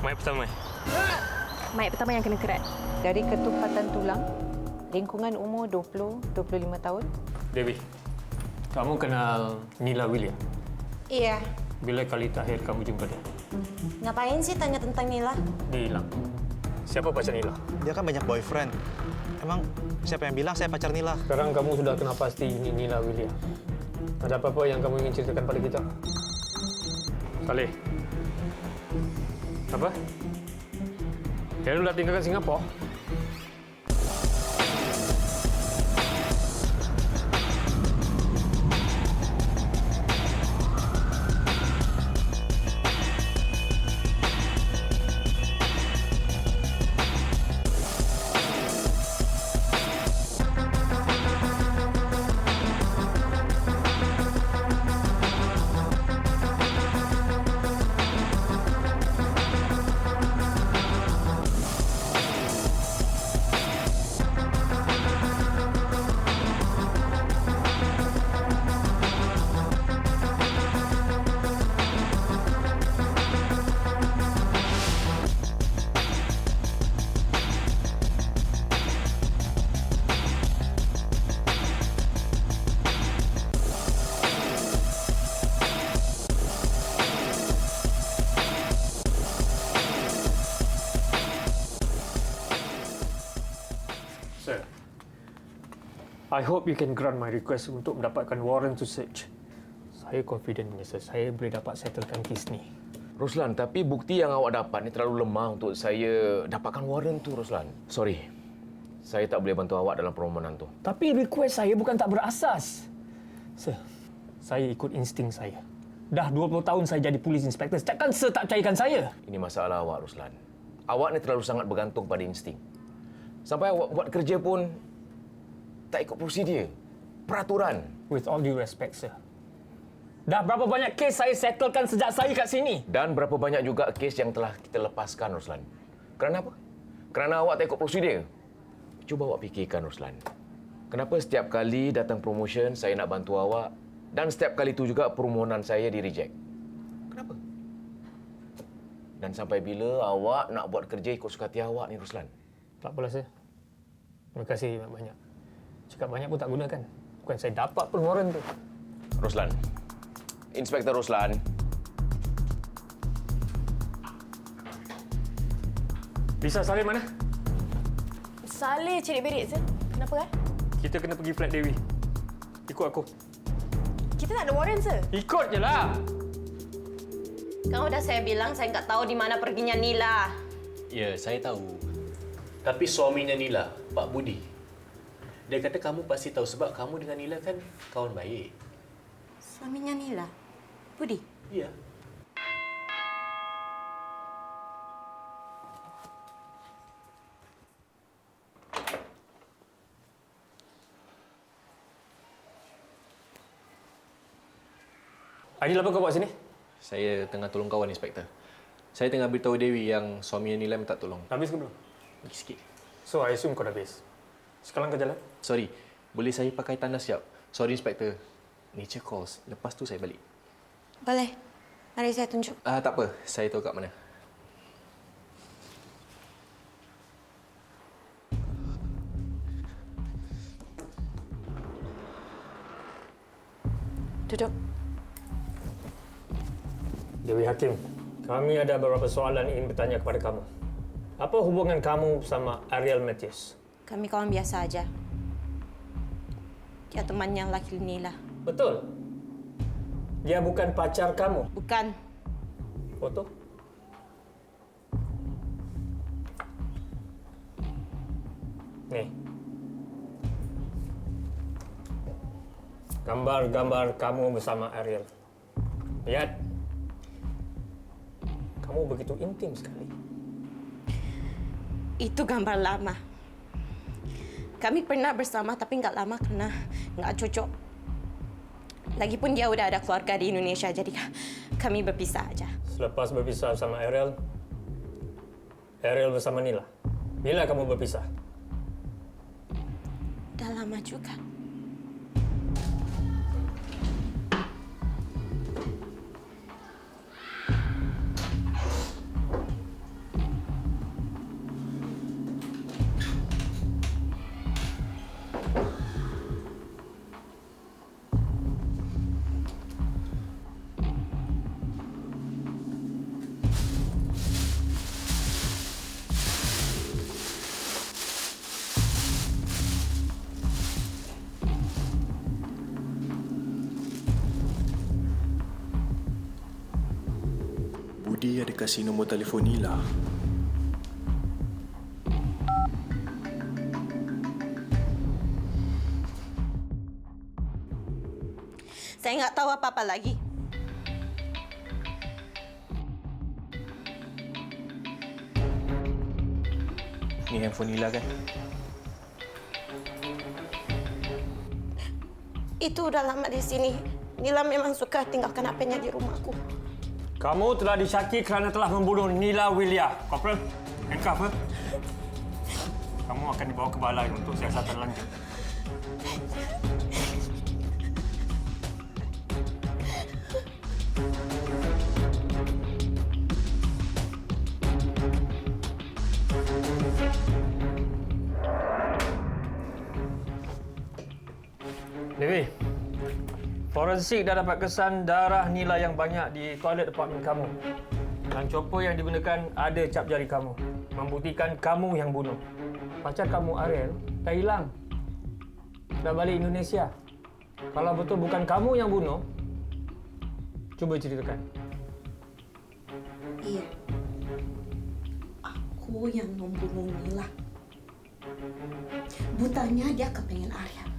Mayat pertama. Mayat pertama yang kena kerat. Dari ketumpatan tulang, lingkungan umur 20-25 tahun. Dewi, kamu kenal Nila William? Iya. Bila kali terakhir kamu jumpa dia? Ngapain sih tanya tentang Nila? Dia hilang. Siapa pacar Nila? Dia kan banyak boyfriend. Emang siapa yang bilang saya pacar Nila? Sekarang kamu sudah kenal pasti ini Nila William. Ada apa-apa yang kamu ingin ceritakan pada kita? Saleh. Apa? Dia sudah tinggalkan Singapura? Sir, I hope you can grant my request untuk mendapatkan warrant to search. Saya confident, sir. Saya boleh dapat settlekan kes ni. Ruslan, tapi bukti yang awak dapat ni terlalu lemah untuk saya dapatkan warrant tu, Ruslan. Sorry. Saya tak boleh bantu awak dalam permohonan tu. Tapi request saya bukan tak berasas. Sir, saya ikut insting saya. Dah 20 tahun saya jadi polis inspektor. Takkan sir tak percayakan saya? Ini masalah awak, Ruslan. Awak ni terlalu sangat bergantung pada insting. Sampai awak buat kerja pun tak ikut prosedur, peraturan. With all due respect, sir. Dah berapa banyak kes saya settlekan sejak saya kat sini? Dan berapa banyak juga kes yang telah kita lepaskan, Ruslan. Kerana apa? Kerana awak tak ikut prosedur. Cuba awak fikirkan, Ruslan. Kenapa setiap kali datang promotion saya nak bantu awak dan setiap kali itu juga permohonan saya di-reject? Kenapa? Dan sampai bila awak nak buat kerja ikut suka hati awak ni, Ruslan? Tak apalah, sir. Terima kasih banyak. Cakap banyak pun tak gunakan. Bukan saya dapat pun warrant tu. Ruslan. Inspektor Ruslan. Lisa, Saleh mana? Saleh cerit berit, sir. Kenapa, kan? Kita kena pergi flat Dewi. Ikut aku. Kita tak ada warrant, sir. Ikut je lah. Kau dah saya bilang saya nggak tahu di mana perginya Nila. Ya, saya tahu. Tapi suaminya Nila, Pak Budi, dia kata kamu pasti tahu sebab kamu dengan Nila kan kawan baik. Suaminya Nila? Budi? Ya. Adil, apa kau buat sini? Saya tengah tolong kawan, Inspektor. Saya tengah beritahu Dewi yang suaminya Nila minta tolong. Habis ke belum? Lagi sikit. So, I assume kau dah habis. Sekarang kau jalan. Sorry, boleh saya pakai tanda siap? Sorry, Inspektor. Nature calls. Lepas tu saya balik. Boleh. Mari saya tunjuk. Tak apa, saya tahu kat mana. Duduk. Dewi Hakim, kami ada beberapa soalan ingin bertanya kepada kamu. Apa hubungan kamu sama Ariel Matthews? Kami kawan biasa aja. Dia temannya laki Nila. Betul. Dia bukan pacar kamu. Bukan. Foto? Nih. Gambar-gambar kamu bersama Ariel. Lihat. Kamu begitu intim sekali. Itu gambar lama. Kami pernah bersama tapi nggak lama karena nggak cocok. Lagipun dia udah ada keluarga di Indonesia, jadi kami berpisah aja. Selepas berpisah sama Ariel, Ariel bersama Nila. Bila kamu berpisah? Udah lama juga. ada kasih nombor telefon Nila. Saya nggak tahu apa-apa lagi. Ni handphone Nila kan? Itu udah lama di sini. Nila memang suka tinggalkan HP-nya di rumahku. Kamu telah disyaki kerana telah membunuh Nila Wilia. Corporal, handcuff. Kamu akan dibawa ke balai untuk siasatan lanjut. Dewi, forensik dah dapat kesan darah Nila yang banyak di toilet apartmen kamu. Dan chopper yang digunakan ada cap jari kamu. Membuktikan kamu yang bunuh. Pacar kamu Ariel dah hilang. Dah balik Indonesia. Kalau betul bukan kamu yang bunuh, cuba ceritakan. Iya. Aku yang membunuh Nila. Butanya dia kepengen Ariel.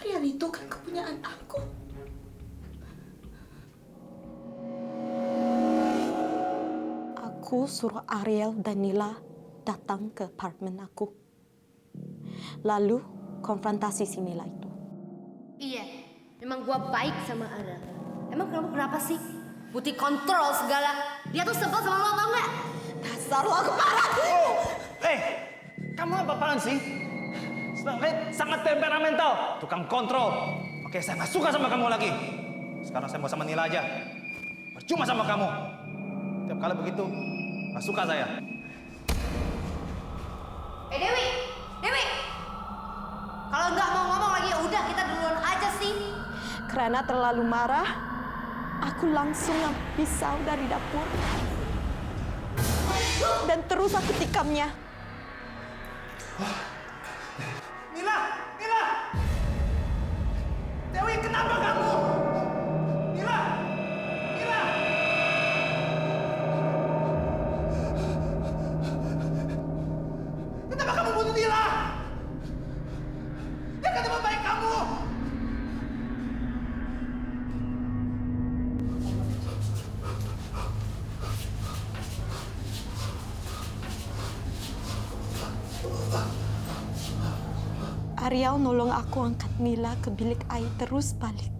Ariel itu kan kepunyaan aku. Aku suruh Ariel dan Nila datang ke apartemen aku. Lalu konfrontasi si Nila itu. Iya, memang gua baik sama Ariel. Emang kenapa sih? Butuh kontrol segala. Dia tuh sebel sama lo, tau nggak? Dasar lo kepala! Kamu apa apaan sih? Sangat temperamental, tukang kontrol. Oke, saya nggak suka sama kamu lagi. Sekarang saya mau sama Nila aja. Percuma sama kamu. Tiap kali begitu, nggak suka saya. Dewi! Dewi! Kalau nggak mau ngomong lagi, ya udah kita duluan aja sih. Karena terlalu marah, aku langsung ngambil pisau dari dapur. Dan terus aku tikamnya. Nila! Nila! Dewi, kenapa kamu? Nila! Nila! Kenapa kamu bunuh Nila? Dia kan teman baik kamu! Ariel nolong aku angkat Nila ke bilik air terus balik.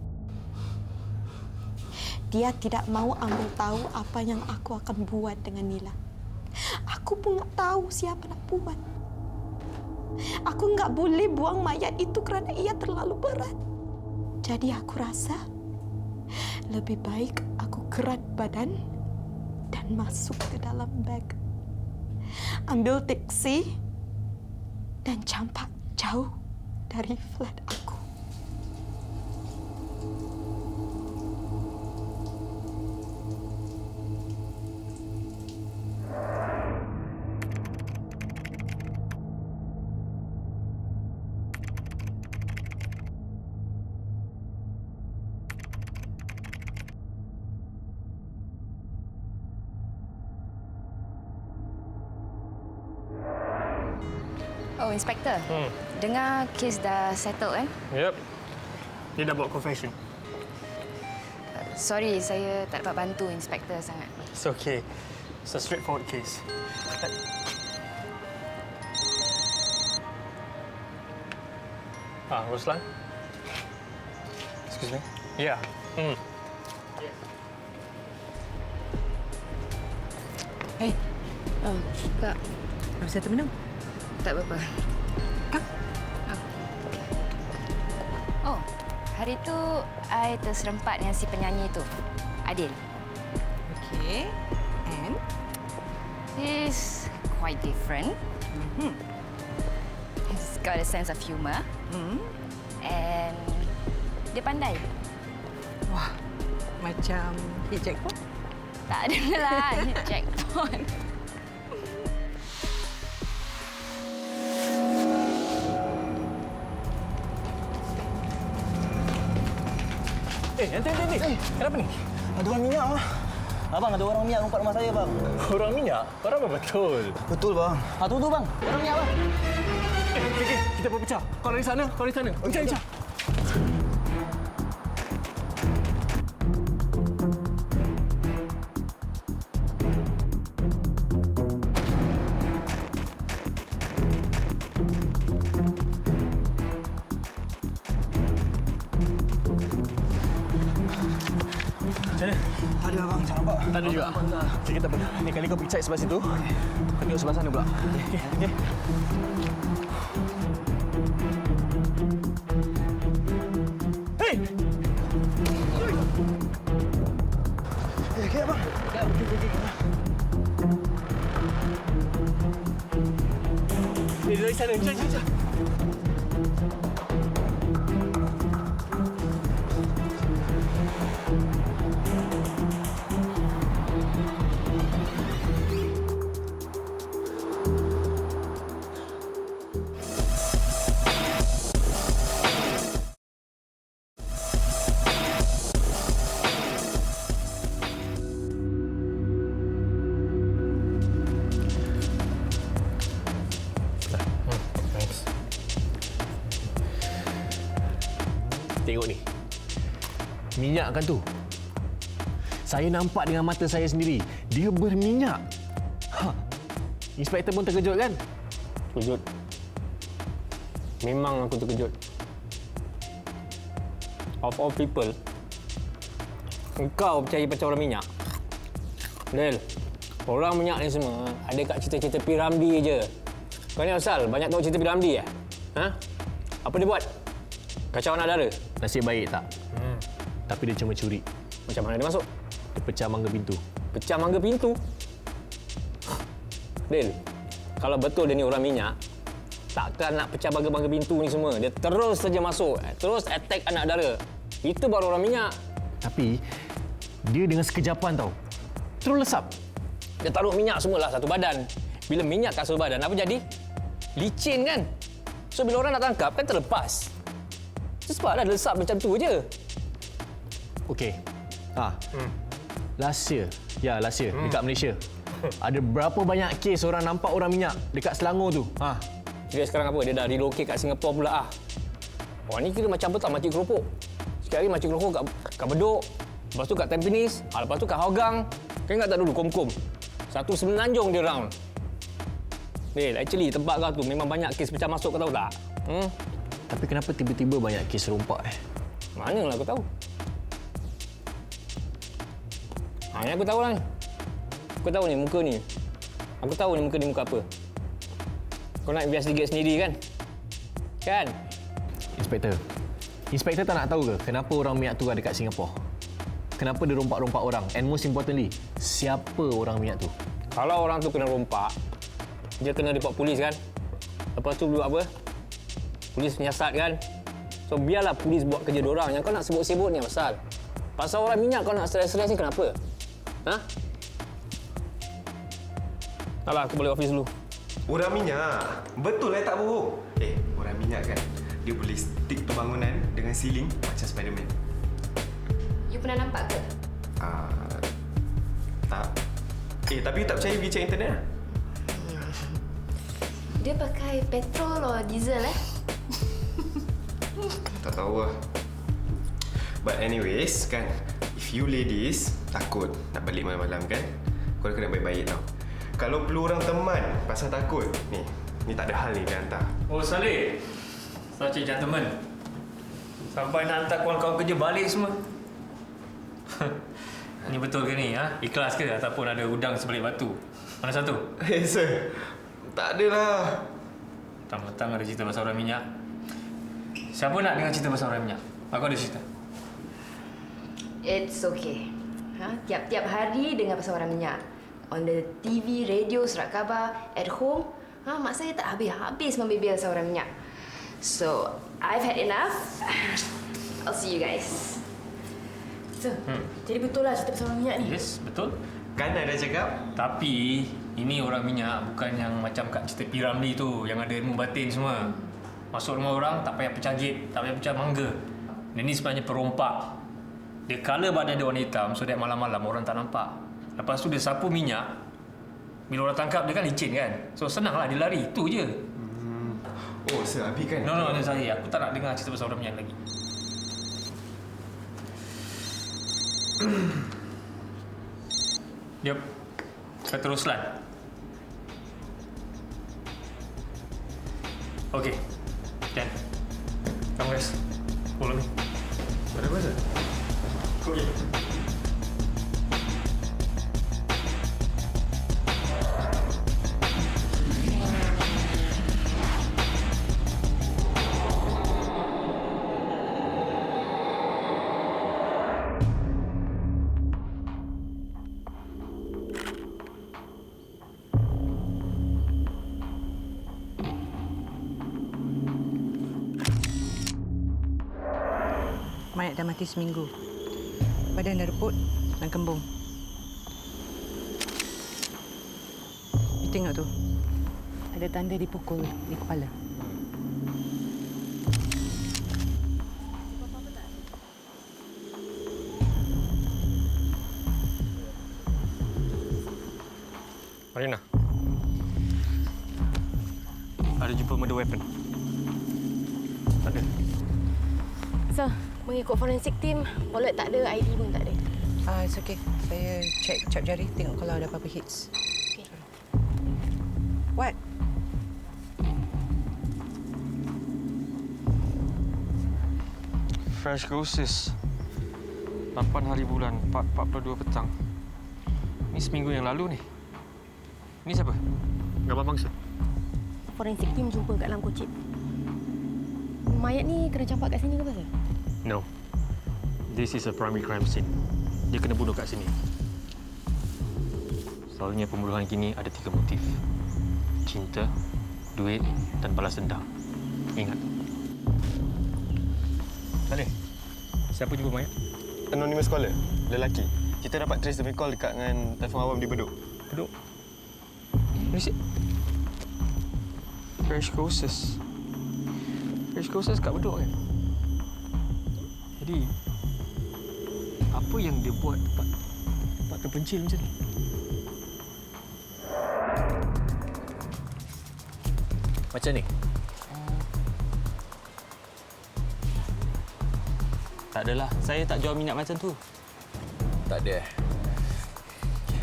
Dia tidak mau ambil tahu apa yang aku akan buat dengan Nila. Aku pun nggak tahu siapa nak buat. Aku nggak boleh buang mayat itu kerana ia terlalu berat. Jadi aku rasa lebih baik aku gerak badan dan masuk ke dalam bag. Ambil taksi dan campak jauh dari flat aku. Oh, Inspektor. Dengar kes dah settle kan? Yep. Dia dah buat confession. Sorry, saya tak dapat bantu Inspektor sangat. It's okay. It's a straightforward case. Ruslan? Excuse me? Yeah. Kak, bisa terminum? Tak apa-apa. Kak? Oh, hari tu I terserempat dengan si penyanyi tu, Adil. Okay. And? He's quite different. He's got a sense of humor. And dia pandai. Wah, macam hit jackpot? Tak ada lah, hit jackpot. Nanti. Kenapa ni? Ada orang minyak ah. Abang, ada orang minyak rompak rumah saya, bang. Orang minyak? Orang apa betul? Betul, bang. Tu, bang. Orang minyak, bang. Okey, kita berpecah. Kau dari sana, kau dari sana. Pecah. Ada, bang. Jangan nampak. Tak ada juga. Okey, kita pergi. Ini kali kau pergi cek sebelah situ. Kau tengok sebelah sana pula. Okey. Hei! Okey, abang. Dia dari sana. Jom. Tengok ni. Minyak kan tu? Saya nampak dengan mata saya sendiri. Dia berminyak. Inspektor pun terkejut kan? Terkejut. Memang aku terkejut. Of all people, engkau percaya pasal orang minyak? Del, orang minyak ni semua ada kat cerita-cerita P. Ramlee je. Kau ni asal banyak tahu cerita P. Ramlee eh? Ha? Apa dia buat? Kacau anak dara? Nasib baik tak? Tapi dia cuma curi. Macam mana dia masuk? Dia pecah mangga pintu. Pecah mangga pintu? Del, kalau betul dia ni orang minyak, takkan nak pecah mangga-mangga pintu ni semua. Dia terus saja masuk, terus attack anak dara. Itu baru orang minyak. Tapi, dia dengan sekejapan tau. Terus lesap. Dia taruh minyak semualah satu badan. Bila minyak kat satu badan, apa jadi? Licin kan? So, bila orang nak tangkap, kan terlepas. Sebablah dia lesap macam tu je. Okey. Last year. Ya, last year. Dekat Malaysia. Ada berapa banyak kes orang nampak orang minyak dekat Selangor tu? Dia sekarang apa? Dia dah relocate kat Singapura pula ah. Orang ni kira macam betul makcik keropok. Sekali makcik keropok kat Bedok. Lepas tu kat Tampines. Lepas tu kat Hougang. Kau ingat tak dulu Kom-Kom? Satu Semenanjung dia round. Del, actually tempat kau tu memang banyak kes pecah masuk, kau tahu tak? Tapi kenapa tiba-tiba banyak kes rompak Manalah aku tahu. Ni aku tahu lah ni. Aku tahu ni muka ni. Aku tahu ni muka apa. Kau nak investigate sendiri kan? Kan? Inspektor tak nak tahu ke kenapa orang minyak tu ada kat Singapura? Kenapa dia rompak-rompak orang? And most importantly, siapa orang minyak tu? Kalau orang tu kena rompak, dia kena report polis kan? Lepas tu buat apa? Polis menyiasat kan? So biarlah polis buat kerja diorang. Yang kau nak sebut-sebut ni pasal. Pasal orang minyak kau nak stres-stres ni kenapa? Alah, aku balik office dulu. Orang minyak? Betul tak bohong? Orang minyak kan, dia boleh stick pembangunan dengan ceiling macam Spiderman. You pernah nampak ke? Tak. Tapi you tak percaya pergi cek internet lah. Dia pakai petrol atau diesel Tak tahu lah. But anyways kan, if you ladies takut nak balik malam-malam kan, kau kena baik-baik tau. Kalau perlu orang teman pasal takut, ni tak ada hal ni dia hantar. Oh Saleh, such a gentleman. Sampai nak hantar kawan-kawan kerja balik semua. Ni betul ke ni? Ikhlas ke ataupun ada udang sebalik batu? Mana satu? Sir, tak adalah. Tang-tang ada cerita pasal orang minyak. Siapa nak dengar cerita pasal orang minyak? Aku ada cerita. It's okay. Tiap-tiap hari dengar pasal orang minyak. On the TV, radio, surat khabar, at home, mak saya tak habis-habis membebel pasal orang minyak. So, I've had enough. I'll see you guys. So, jadi betul lah cerita pasal orang minyak ni? Yes, betul. Kan ada cakap? Tapi, ini orang minyak bukan yang macam kat cerita P. Ramlee tu, yang ada ilmu batin semua. Masuk rumah orang, tak payah pecah gate, tak payah pecah mangga. Dia ni sebenarnya perompak. Dia colour badan dia warna hitam, so that malam-malam orang tak nampak. Lepas tu dia sapu minyak. Bila orang tangkap dia kan licin kan. So senanglah dia lari. Itu je. Oh, Sir Abi kan? No, sorry. Aku tak nak dengar cerita pasal orang minyak lagi. Yup. Kata Roslan. Okey. Dan. Kamu guys. Follow me. Ada apa, Sir? Okey. Mayat dah mati seminggu. Badan dah reput dan kembung. You tengok tu. Ada tanda dipukul di kepala. Marina. Ada jumpa murder weapon? Tak ada. Sir, mengikut forensik team, wallet tak ada, ID pun tak ada. It's okay. Saya check cap jari, tengok kalau ada apa-apa hits. Okay. What? Fresh Groceries. 8 hari bulan, 4.42 petang. Ni seminggu yang lalu ni. Ni siapa? Gambar bangsa. Forensik team jumpa kat dalam kocip. Mayat ni kena campak kat sini ke apa, Sir? No. This is a primary crime scene. Dia kena bunuh kat sini. Soalnya pembunuhan kini ada 3 motif. Cinta, duit dan balas dendam. Ingat. Saleh, siapa jumpa mayat? Anonymous caller, lelaki. Kita dapat trace the call dekat dengan telefon awam di Bedok. Bedok. Malaysia. Fresh Groceries. Fresh Groceries kat Bedok kan? Jadi, apa yang dia buat tempat terpencil macam ni? Macam ni? Tak adalah. Saya tak jual minyak macam tu. Tak ada.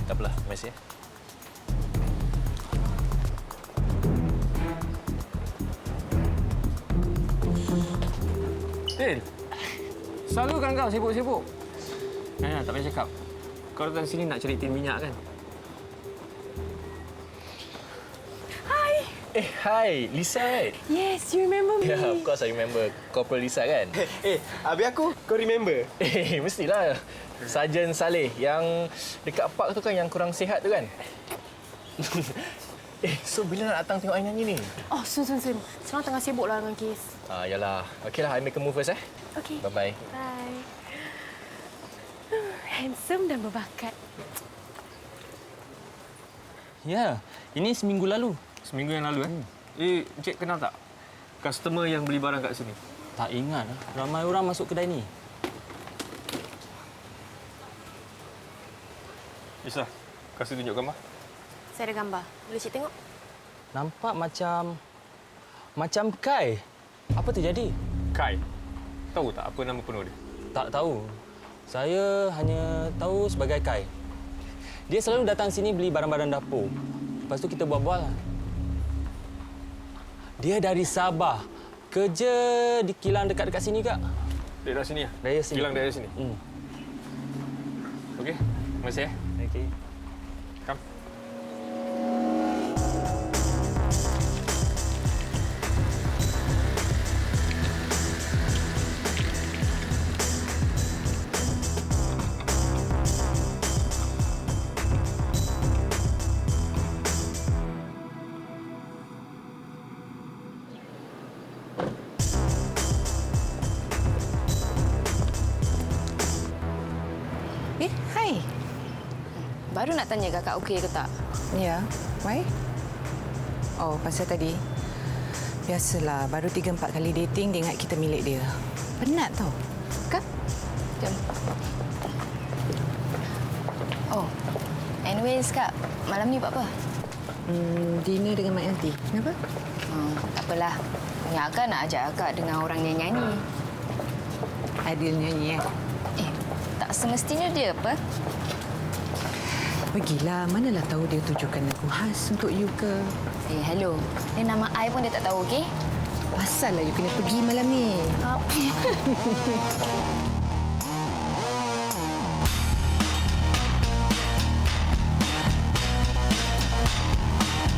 Tak apalah, Messi. Til, selalu kan kau sibuk-sibuk? Tak payah cakap. Kau datang sini nak cari tin minyak kan? Hi, Lisa right? Yes, you remember me. Yeah, of course I remember. Corporal Lisa kan? Abi aku, kau remember? Mestilah. Sarjan Saleh yang dekat park tu kan yang kurang sihat tu kan? So bila nak datang tengok I nyanyi ni? Oh, soon. Sekarang tengah sibuk lah dengan kes. Yalah. Okeylah, I make a move first Okay. Bye-bye. Bye. Handsome dan berbakat. Ya, ini seminggu lalu. Seminggu yang lalu Encik kenal tak? Customer yang beli barang kat sini. Tak ingat. Ramai orang masuk kedai ni. Isa, kasih tunjuk gambar. Saya ada gambar. Boleh cik tengok? Nampak macam Kai. Apa terjadi? Kai. Tahu tak apa nama penuh dia? Tak tahu. Saya hanya tahu sebagai Kai. Dia selalu datang sini beli barang-barang dapur. Lepas tu kita bual-bual lah. Dia dari Sabah. Kerja di kilang dekat-dekat sini, Kak. Daerah sini lah? Daerah sini. Kilang daerah sini? Okey, terima kasih Okey. Come. Hai. Baru nak tanya kakak okey ke tak? Ya, why? Oh, pasal tadi. Biasalah, baru 3-4 kali dating dia ingat kita milik dia. Penat tau. Kan? Jom. Oh, Anyways, Kak, malam ni buat apa? Dinner dengan Mak Yanti. Kenapa? Tak apalah. Banyak Akak nak ajak Akak dengan orang yang nyanyi. Adil nyanyi, Tak semestinya dia apa? Pergilah. Manalah tahu dia tujukan lagu khas untuk you ke. Hello. Dia nama I pun dia tak tahu, okey? Pasal lah you kena pergi malam ni.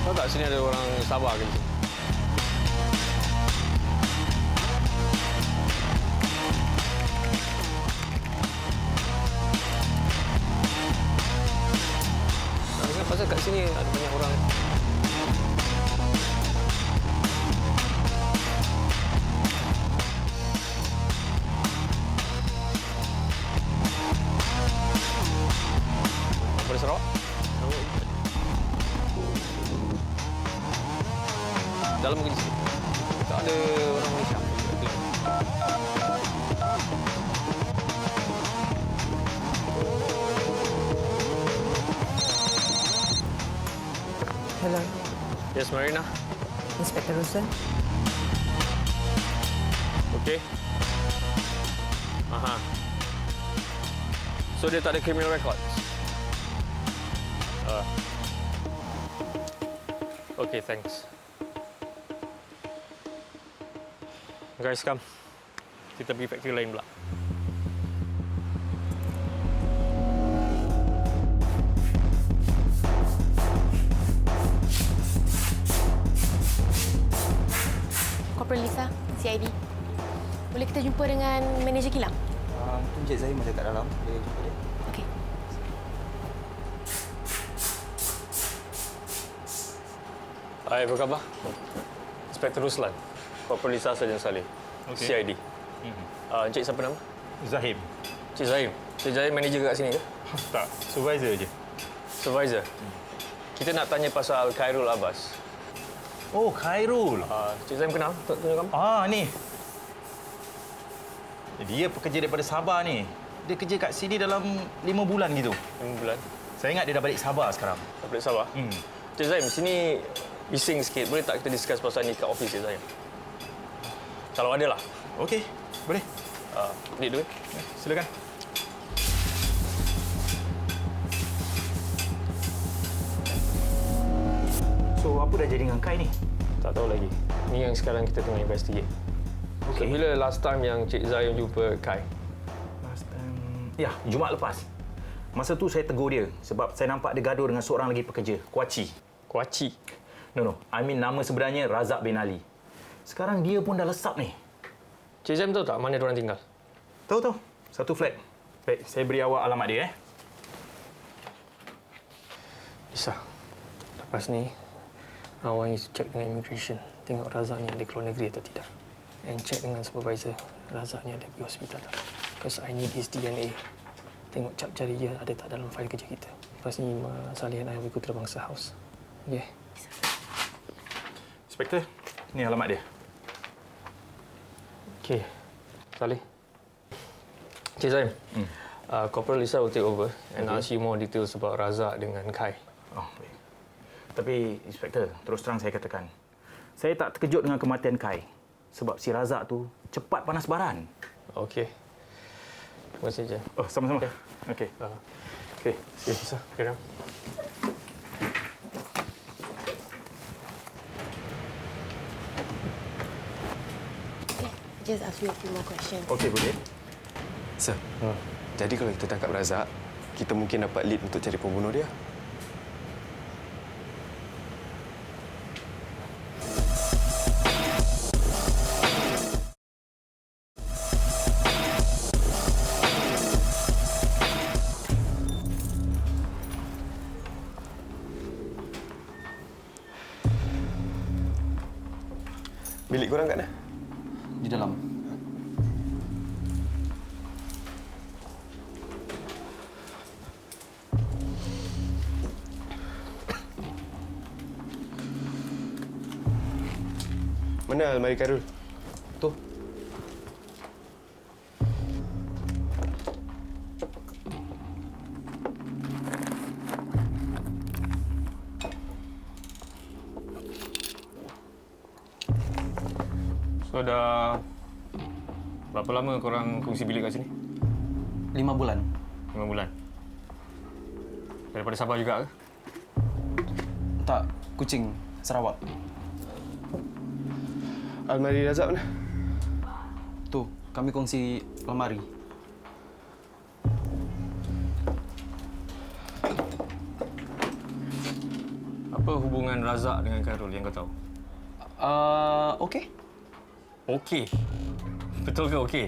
Tahu tak sini ada orang Sabah ke? Pasal kat sini ada banyak orang. Boleh Sarawak? Dalam mungkin sini. Tak ada orang Malaysia. Hello. Yes, Marina. Inspektor Rosa. Okey. Aha. So dia tak ada criminal records? Okay, thanks. Guys, come. Kita pergi factory lain pula. Corporal Lisa, CID. Boleh kita jumpa dengan manager kilang? Encik Zahim ada kat dalam. Boleh jumpa dia. Okey. Hai, apa khabar? Inspektor Ruslan. Corporal Lisa Sarjan Saleh. Okey. CID. Encik siapa nama? Zahim. Cik Zahim. Cik Zahim manager kat sini ke? Tak, supervisor je. Supervisor. Kita nak tanya pasal Khairul Abbas. Oh, Khairul. Cik Zahim kenal? Tunjuk kamu. Ni. Dia pekerja daripada Sabah ni. Dia kerja kat sini dalam 5 bulan gitu. 5 bulan. Saya ingat dia dah balik Sabah sekarang. Tak balik Sabah? Cik Zahim, sini bising sikit. Boleh tak kita discuss pasal ni kat office Cik Zahim? Kalau ada lah. Okey, boleh. Need duit? Silakan. So, apa dah jadi dengan Kai ni? Tak tahu lagi. Ni yang sekarang kita tengah investigate. Okay. So, bila last time yang Cik Zahim jumpa Kai? Last time... Ya, Jumaat lepas. Masa tu saya tegur dia sebab saya nampak dia gaduh dengan seorang lagi pekerja, Kuaci. Kuaci? No. I mean nama sebenarnya Razak bin Ali. Sekarang dia pun dah lesap ni. Cik Zahim tahu tak mana diorang tinggal? Tahu. Satu flat. Baik, saya beri awak alamat dia, Bisa. Lepas ni, I want you to check dengan immigration. Tengok Razak ni ada keluar negeri atau tidak. And check dengan supervisor. Razak ni ada pergi hospital tak. Because I need his DNA. Tengok cap jari dia ada tak dalam fail kerja kita. Lepas ni, Saleh dan I will go to the Bangsa House. Okay? Inspektor, ni alamat dia. Okay. Saleh. Cik Zahim. Corporal Lisa will take over and ask you more details about Razak dengan Kai. Oh, baik. Tapi, Inspektor, terus terang saya katakan, saya tak terkejut dengan kematian Kai. Sebab si Razak tu cepat panas baran. Okey. Terima kasih, Jan. Oh, sama-sama. Okey. Okey. Okay, Lisa. Okay, Ram. Just ask you a few more questions. Okey, boleh. Sir, jadi kalau kita tangkap Razak, kita mungkin dapat lead untuk cari pembunuh dia. Bilik korang kat mana? Di dalam. Mana almari Khairul? Tu. So, dah berapa lama korang kongsi bilik kat sini? 5 bulan. 5 bulan. Daripada Sabah juga ke? Tak, Kuching, Sarawak. Almari Razak mana? Tu, kami kongsi lemari. Apa hubungan Razak dengan Khairul yang kau tahu? Okey. Okey. Betul ke okey?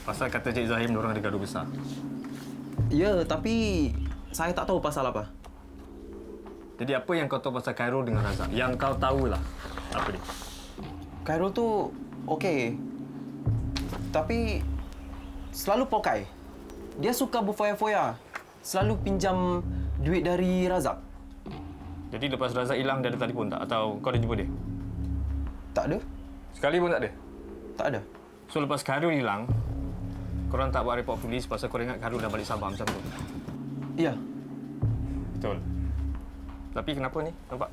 Pasal kata Cik Zahim diorang ada gaduh besar. Ya, tapi saya tak tahu pasal apa. Jadi apa yang kau tahu pasal Khairul dengan Razak? Yang kau tahulah. Apa dia? Khairul tu okey. Tapi selalu pokai. Dia suka berfoya-foya. Selalu pinjam duit dari Razak. Jadi lepas Razak hilang, dia ada telefon tak? Atau kau ada jumpa dia? Tak ada. Sekali pun tak ada? Tak ada. So lepas Khairul hilang, korang tak buat report polis pasal korang ingat Khairul dah balik Sabah macam tu? Ya. Betul. Tapi kenapa ni? Nampak?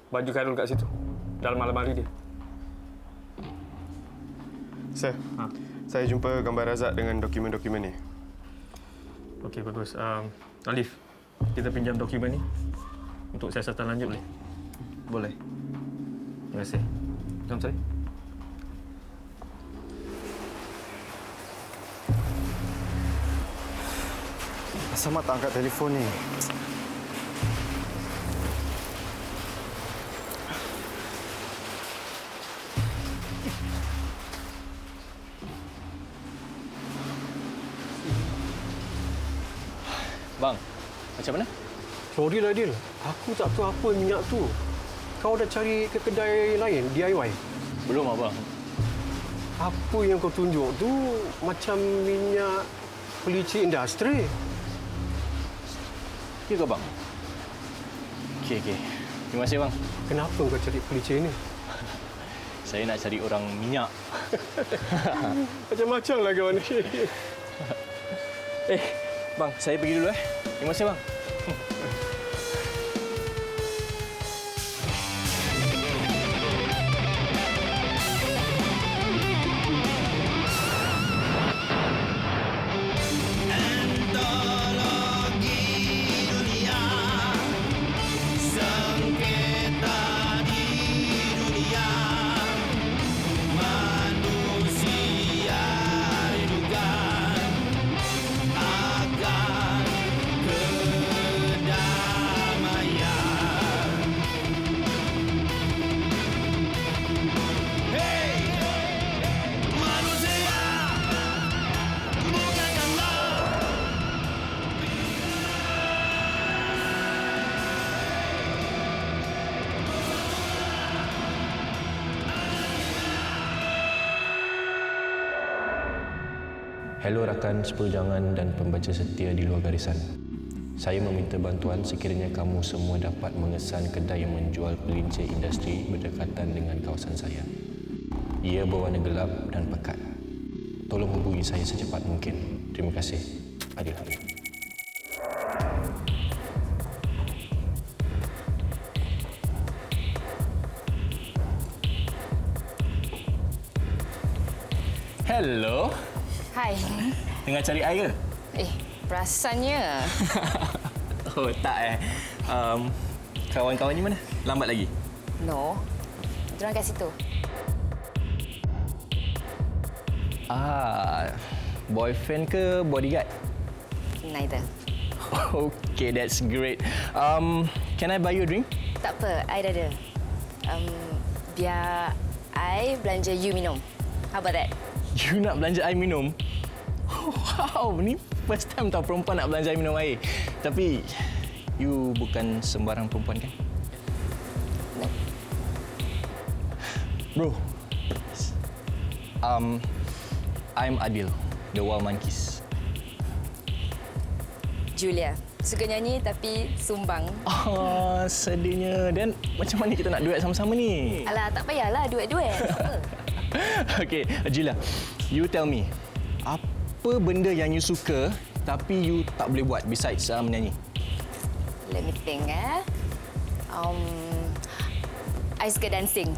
Baju Khairul kat situ. Dalam almari dia. Sir, saya jumpa gambar Razak dengan dokumen-dokumen ni. Okey, bagus. Alif, kita pinjam dokumen ni untuk siasatan lanjut boleh? Boleh. Terima kasih. Jom, sorry. Asal Mak tak angkat telefon ni? Bang, macam mana? Sorry lah, Dil. Aku tak tahu apa minyak tu. Kau dah cari ke kedai lain, DIY? Belum, abang. Apa yang kau tunjuk tu macam minyak pelicin industri. Ya ke, bang? Okey. Terima kasih, bang. Kenapa kau cari pelicin ni? Saya nak cari orang minyak. Macam-macam lah kau ni. Bang, saya pergi dulu. Terima kasih, bang. Hello rakan seperjuangan dan pembaca setia di luar garisan. Saya meminta bantuan sekiranya kamu semua dapat mengesan kedai yang menjual pelincir industri berdekatan dengan kawasan saya. Ia berwarna gelap dan pekat. Tolong hubungi saya secepat mungkin. Terima kasih. Adil Habib. Hello. Hai. Tengah cari air ke? Perasannya. Oh, tak kawan-kawan ni mana? Lambat lagi? No. Diorang kat situ. Boyfriend ke bodyguard? Neither. Okay, that's great. Can I buy you a drink? Tak apa, I dah ada. Biar I belanja you minum. How about that? You nak belanja air minum? Wow, ni first time tahu perempuan nak belanja air minum air. Tapi, you bukan sembarang perempuan kan? No. Bro, I'm Adil, the Wild Monkeys. Julia. Suka nyanyi tapi sumbang. Sedihnya. Dan macam mana kita nak duet sama-sama ni? Alah, tak payahlah duet-duet. Okay, Julia, you tell me, apa benda yang you suka tapi you tak boleh buat besides menyanyi? Let me think, I suka dancing.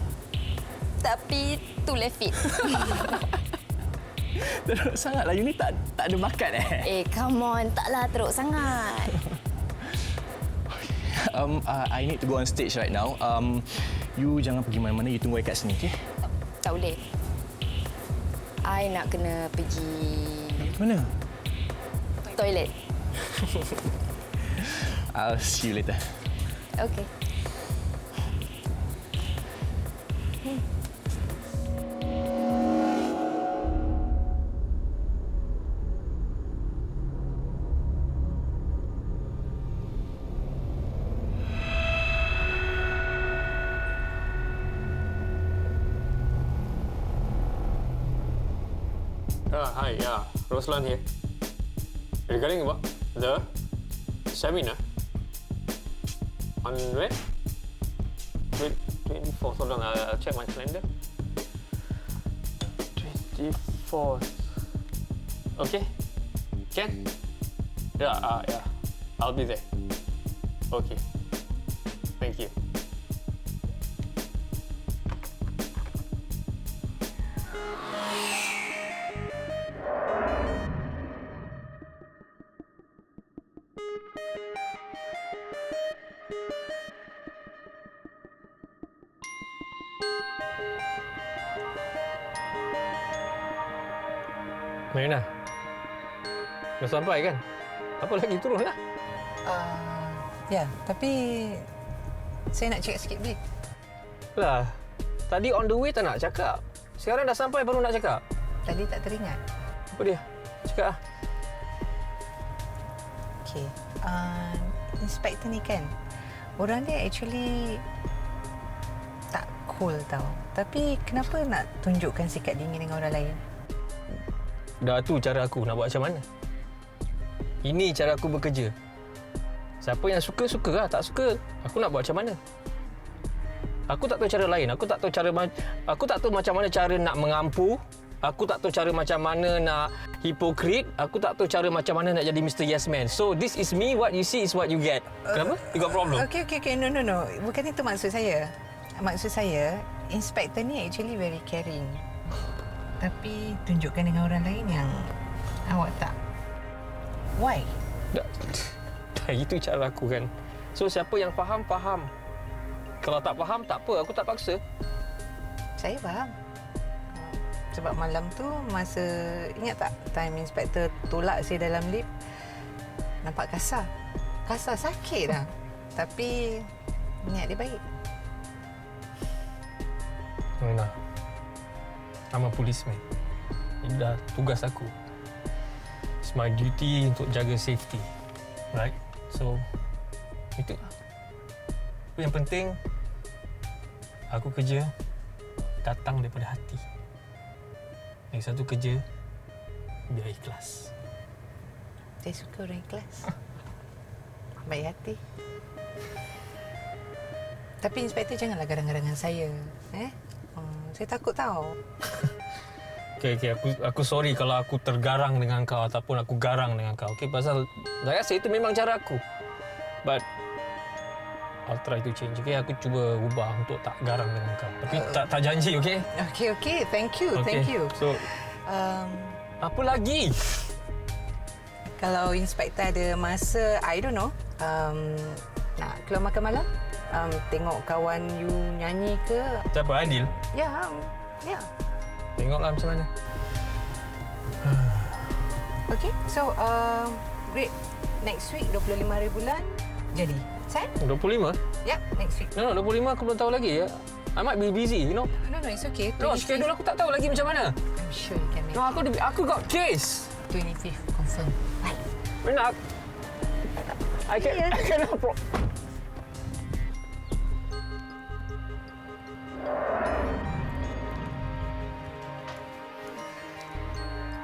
Tapi too left feet. Teruk sangatlah. You ni tak ada bakat Come on. Taklah teruk sangat. I need to go on stage right now. You jangan pergi mana-mana. You tunggu I kat sini, okey? Tak boleh. I nak kena pergi... Mana? Toilet. I'll see you later. Okay. Hi, Roslan here. Regarding what? The seminar? On when? 24th. Hold on, I'll check my calendar. 24th. Okay. Can? Yeah. I'll be there. Okay. Thank you. Marina, dah sampai kan? Apa lagi turunlah? Ya, tapi saya nak cakap sikit balik. Lah, tadi on the way tak nak cakap. Sekarang dah sampai baru nak cakap. Tadi tak teringat. Apa dia? Cakap lah. Okey. Inspektor ni kan, orang dia actually tak cool tau. Tapi kenapa nak tunjukkan sikap dingin dengan orang lain? Dah tu cara aku nak buat macam mana. Ini cara aku bekerja. Siapa yang suka, suka lah. Tak suka, aku nak buat macam mana. Aku tak tahu cara lain. Aku tak tahu macam mana cara nak mengampu. Aku tak tahu cara macam mana nak hipokrit. Aku tak tahu cara macam mana nak jadi Mr. Yes Man. So this is me, what you see is what you get. Kenapa? You got problem? Okay. No. Bukan itu maksud saya. Maksud saya, inspektor ni actually very caring. Tapi tunjukkan dengan orang lain yang awak tak. Why? Dah itu cara aku kan. So siapa yang faham, faham. Kalau tak faham, tak apa. Aku tak paksa. Saya faham. Sebab malam tu masa, ingat tak time inspektor tolak saya dalam lift, nampak kasar. Kasar sakit dah. Tapi niat dia baik. Marina, I'm a policeman. Ini dah tugas aku. It's my duty untuk jaga safety. Right? So, itu lah. Yang penting, aku kerja datang daripada hati. Yang satu kerja, biar ikhlas. Saya suka orang ikhlas. Baik hati. Tapi inspektor janganlah garang-garang dengan saya. Saya takut tahu. Okay, aku sorry kalau aku tergarang dengan kau ataupun aku garang dengan kau. Okay, pasal saya rasa itu memang cara aku. But I'll try to change. Okay, aku cuba ubah untuk tak garang dengan kau. Tapi tak janji, okay? Okay. Thank you. So, apa lagi? Kalau inspektor ada masa, I don't know, nak keluar makan malam, tengok kawan you nyanyi ke? Siapa, Adil? Ya. Tengoklah macam mana. Okay, so great. Next week 25 hari bulan jadi. Sign? 25? Yep, next week. No, 25 aku belum tahu lagi. I might be busy, you know. No, it's okay. No, schedule aku tak tahu lagi macam mana. I'm sure you can make No, aku got case. 25th confirm. Bye. Marina, I cannot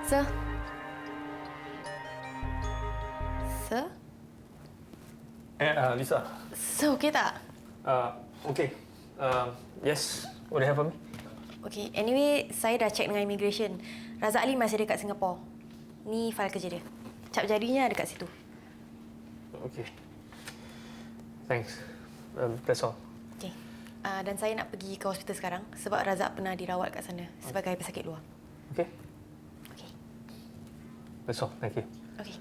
Sir? Lisa. Sir, okey tak? Okay. Yes. What do you have for me? Okey, anyway, saya dah check dengan immigration. Razak Ali masih dekat Singapore. Ni fail kerja dia. Cap jarinya dekat situ. Okay. Thanks. That's all. Okay. Dan saya nak pergi ke hospital sekarang sebab Razak pernah dirawat kat sana sebagai pesakit luar. Okey. That's all. Thank you. Okey.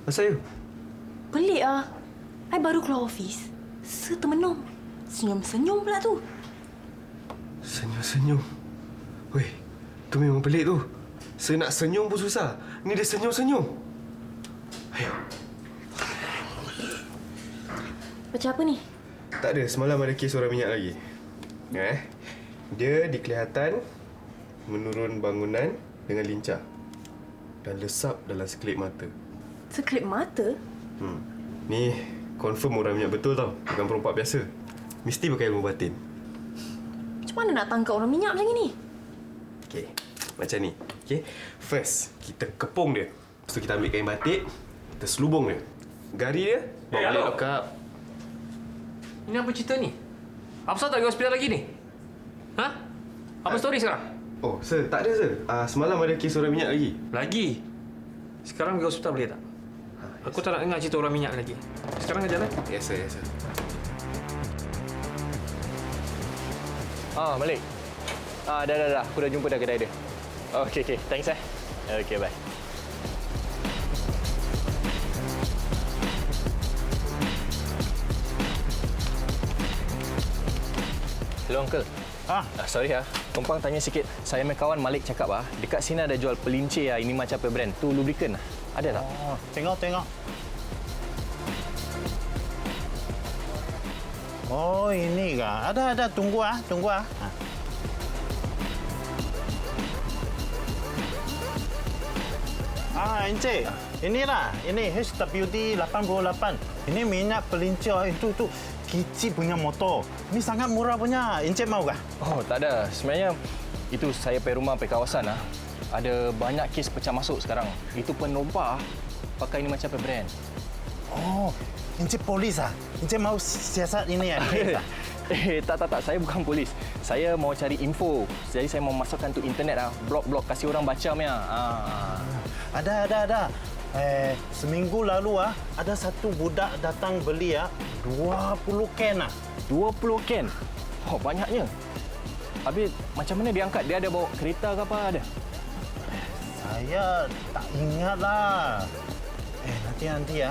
Masa you? Pelik ah. I baru keluar office, termenung. Senyum-senyum pula tu. Senyum-senyum. Weh, tu memang pelik tu. Nak senyum pun susah. Ni dia senyum-senyum. Macam apa ni? Tak ada, semalam ada kes orang minyak lagi. Dia dikelihatan menurun bangunan dengan lincah dan lesap dalam sekelip mata. Sekelip mata? Ni confirm orang minyak betul tau. Bukan perompak biasa. Mesti pakai ilmu batin. Macam mana nak tangkap orang minyak macam ni? Okey, macam ni. Okey, first kita kepung dia. Lepas tu kita ambil kain batik, kita selubung dia. Gari dia, bawa balik lock up. Ini apa cerita ni? Apa tak pergi hospital lagi ni? Ha? Apa story sekarang? Oh, sir, tak ada, sir. Semalam ada kes orang minyak lagi. Lagi? Sekarang pergi hospital boleh tak? Aku tak nak dengar cerita orang minyak lagi. Sekarang kerja lah. Yes, sir. Yes, sir. Malik. Dah. Aku dah jumpa dah kedai dia. Okey. Thanks Okey, bye. Hello, Uncle. Sorry Tumpang tanya sikit. Saya punya kawan Malik cakap dekat sini ada jual pelincir ini macam apa brand? Tu lubricant Ada tak? Tengok. Oh, ini kah? Ada. Tunggu. Encik. Inilah. Ini HWD 88. Ini minyak pelincir itu kicik punya motor. Ini sangat murah punya. Encik mau kah? Oh, tak ada. Sebenarnya itu saya pergi rumah, pergi kawasan ada banyak kes pecah masuk sekarang. Itu penumpang pakai ini macam apa brand. Oh, encik polis Encik mau siasat ini Tak. Saya bukan polis. Saya mau cari info. Jadi saya mau masukkan tu internet blog-blog kasih orang baca punya. Ada. Seminggu lalu ada satu budak datang beli 20 can 20 can? Oh, banyaknya. Habis macam mana dia angkat? Dia ada bawa kereta ke apa ada? Saya tak ingat lah. Nanti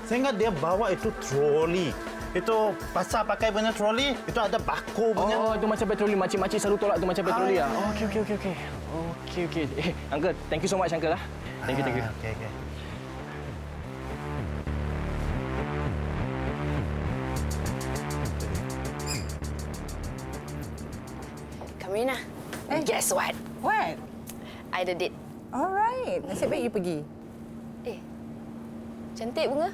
saya ingat dia bawa itu troli. Itu pasal pakai punya troli, itu ada bako punya. Oh, itu macam petroli. Makcik-makcik selalu tolak tu macam petroli Okey. Uncle, thank you so much, Uncle Thank you. Okey. Kamarina, guess what? What? I ada date. Alright. Nasib baik you pergi. Cantik bunga.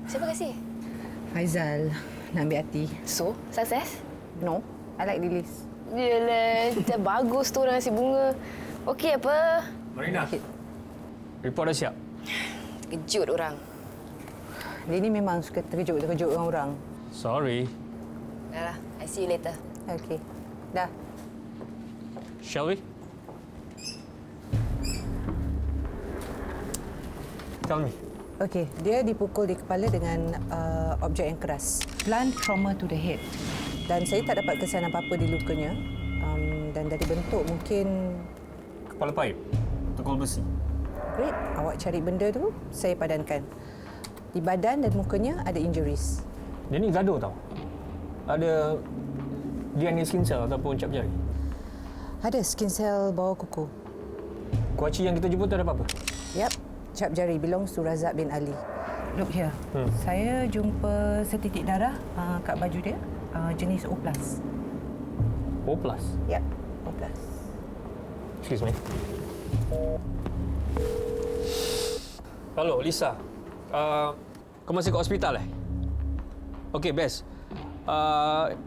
Siapa kasih? Faizal nak ambil hati. So, sukses? No, I like Lilis. Yelah, bagus tu orang kasih bunga. Okey apa? Marina, report dah siap. Terkejut orang. Dia ni memang suka terkejut orang. Sorry. Dah lah, I see you later. Okay. Dah. Shall we? Tell me. Okey, dia dipukul di kepala dengan objek yang keras. Blunt trauma to the head. Dan saya tak dapat kesan apa-apa di lukanya. Dan dari bentuk mungkin... Kepala paip. Tekul besi. Great. Awak cari benda tu, saya padankan. Di badan dan mukanya ada injuries. Dia ni gaduh tau. Ada DNA skin cell ataupun cap jari. Ada skin cell bawah kuku. Kuaci yang kita jumpa tu ada apa-apa? Yap. Cap jari belongs to Razak bin Ali. Look here. Saya jumpa setitik darah kat baju dia. Jenis O+. O+? Yap, O+. Excuse me. Hello, Lisa. Kau masih kat hospital Okey, best.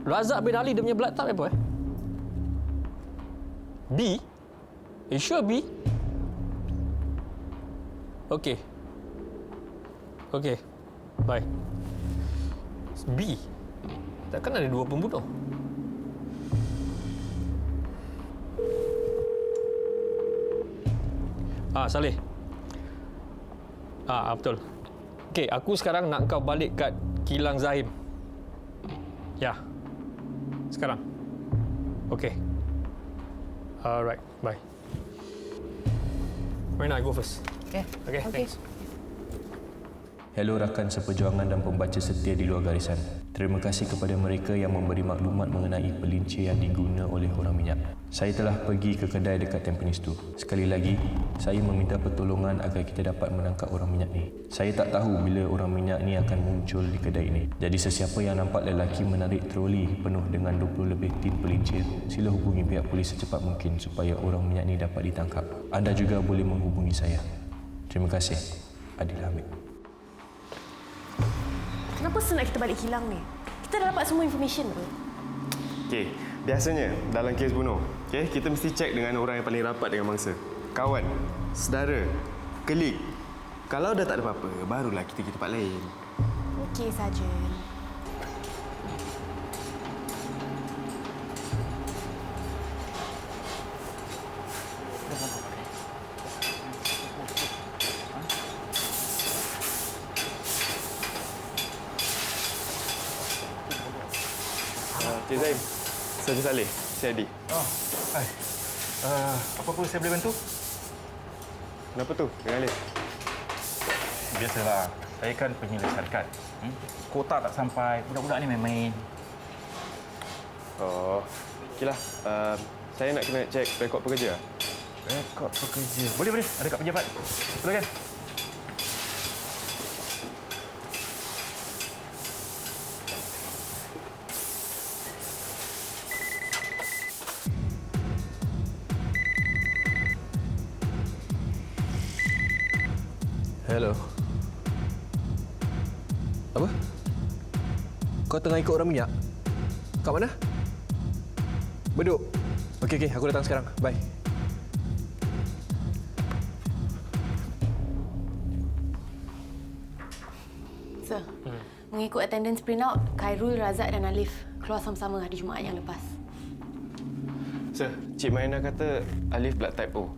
Razak bin Ali dia punya blood type apa B? You sure B? Okey. Okey. Bye. B. Takkan ada dua pembunuh? Saleh. Betul. Okey, aku sekarang nak kau balik kat kilang Zahim. Ya. Sekarang. Okey. Alright, bye. Marina, I go first. Okay, thanks. Hello rakan seperjuangan dan pembaca setia di luar garisan. Terima kasih kepada mereka yang memberi maklumat mengenai pelincir yang diguna oleh orang minyak. Saya telah pergi ke kedai dekat Tampines tu. Sekali lagi, saya meminta pertolongan agar kita dapat menangkap orang minyak ni. Saya tak tahu bila orang minyak ni akan muncul di kedai ini. Jadi sesiapa yang nampak lelaki menarik troli penuh dengan 20 lebih tin pelincir, sila hubungi pihak polis secepat mungkin supaya orang minyak ni dapat ditangkap. Anda juga boleh menghubungi saya. Terima kasih. Adil Hamid. Kenapa senang kita balik kilang ni? Kita dah dapat semua information tu. Okey, biasanya dalam kes bunuh, kita mesti cek dengan orang yang paling rapat dengan mangsa. Kawan, saudara, kelik. Kalau dah tak ada apa-apa, barulah kita pergi tempat lain. Okey, Sarjan. Cik Zaim, saya Saleh, saya Adi. Hai. Apa pun saya boleh bantu? Kenapa tu dengan Alif? Biasalah, saya kan penyelesaian kad. Kota tak sampai, budak-budak ni main-main. Oh, okeylah. Saya nak kena cek rekod pekerja. Rekod pekerja. Boleh. Ada kat pejabat. Silakan. Hello. Apa? Kau tengah ikut orang minyak? Kat mana? Bedok. Okey, aku datang sekarang. Bye. Sir, mengikut attendance printout, Khairul, Razak dan Alif keluar sama-sama hari Jumaat yang lepas. Sir, Cik Maina kata Alif blood type O.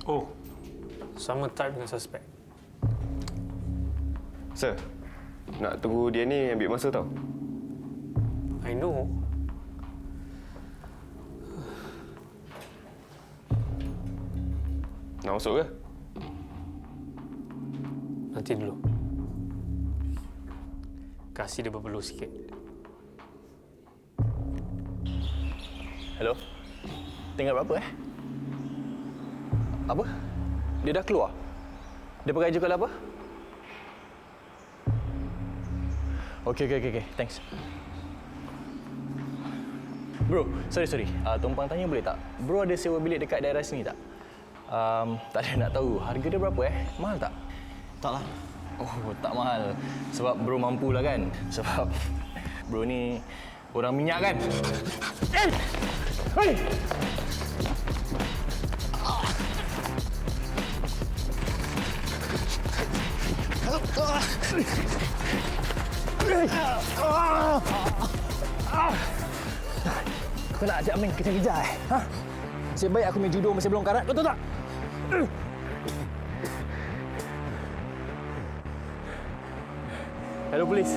Oh, sama type dengan suspek. Sir, nak tunggu dia ni ambil masa tau. I know. Nak masuk ke? Nanti dulu. Kasih dia berpeluh sikit. Hello. Tinggal berapa Apa? Dia dah keluar? Dia pakai juga apa? Okey. Thanks. Bro, sorry. Tumpang tanya boleh tak? Bro ada sewa bilik dekat daerah sini tak? Tak ada nak tahu. Harga dia berapa Mahal tak? Taklah. Oh, tak mahal. Sebab bro mampu lah kan? Sebab bro ni orang minyak kan? Hei! Kau nak ajak main kejar-kejar Ha? Nasib baik aku main judo masih belum karat, betul tak? Hello, polis.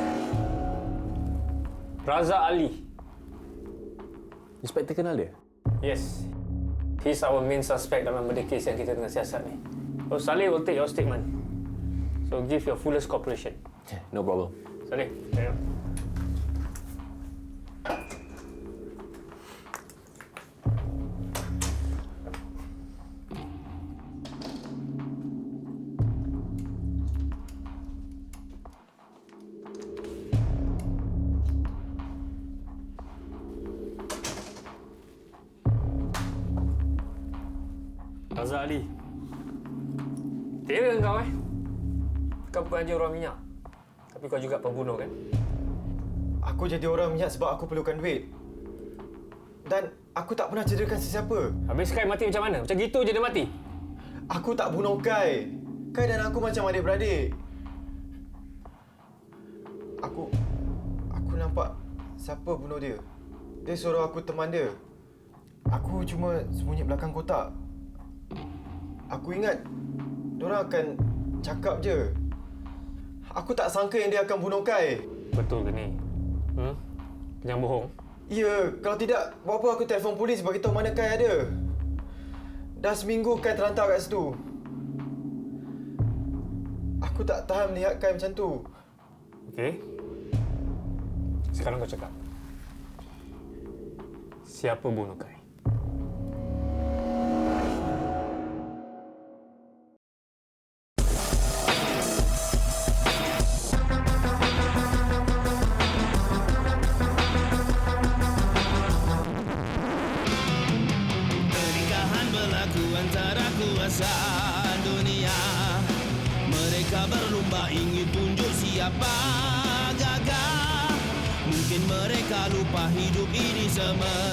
Razak Ali. Inspektor kenal dia? Yes. He's our main suspect dalam murder case yang kita tengah siasat ni. So, Saleh will take your statement. So, give your fullest cooperation. No problem. Saleh, tengok. Razak Ali. Tera kau Kau bukan hanya orang minyak. Tapi kau juga pembunuh kan? Aku jadi orang minyak sebab aku perlukan duit. Dan aku tak pernah cederakan sesiapa. Habis Kai mati macam mana? Macam gitu je dia mati? Aku tak bunuh Kai. Kai dan aku macam adik-beradik. Aku nampak siapa bunuh dia. Dia suruh aku teman dia. Aku cuma sembunyi belakang kotak. Aku ingat diorang akan cakap je. Aku tak sangka yang dia akan bunuh Kai. Betul ke ni? Jangan bohong. Ya, kalau tidak, buat apa aku telefon polis bagi tahu mana Kai ada. Dah seminggu Kai terlantar kat situ. Aku tak tahan melihat Kai macam tu. Okey. Sekarang kau cakap. Siapa bunuh Kai? Pernikahan berlaku antara kuasa dunia. Mereka berlumba ingin tunjuk siapa gagah. Mungkin mereka lupa hidup ini semestinya.